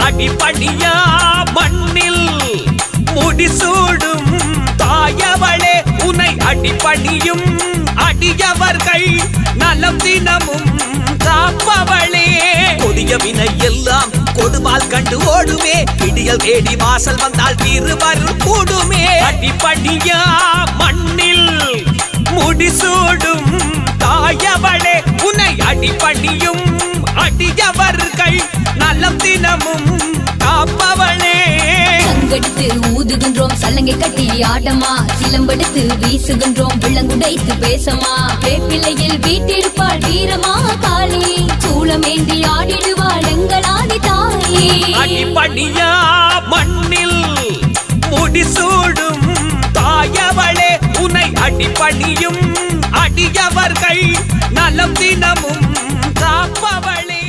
அடிபணியா மண்ணில் முடிசூடும் தாயவளே உனை அடிபணியும் அடியவர்கள் நலம் தினமும் காப்பவளே. கொடிய வினை எல்லாம் கொடுவால் கண்டு ஓடுமே, இடியல் தேடி வாசல் வந்தால் திருவருள் கூடுமே. அடிபணியா மண்ணில் முடிசூடும் தாயவளே உனை அடிபணியும் அடியவர்கள் நலம் தினமும் காப்பவளே. சங்கெடுத்து ஊதுகின்றோம் சல்லங்கை கட்டி ஆட்டமா, சிலம்பெடுத்து வீசுகின்றோம் விலங்குடைத்து பேசமா. வேப்பிலையில் வீட்டிருப்பாள் வீரமா காளி, சூளமேந்தி ஆடிடுவாள் எங்களாடி தாயே. அடிபணியா மண்ணில் முடிசூடும் தாயவளே உனை அடிபணியும் அடியவர்கள் நலம் தினமும் காப்பவளே.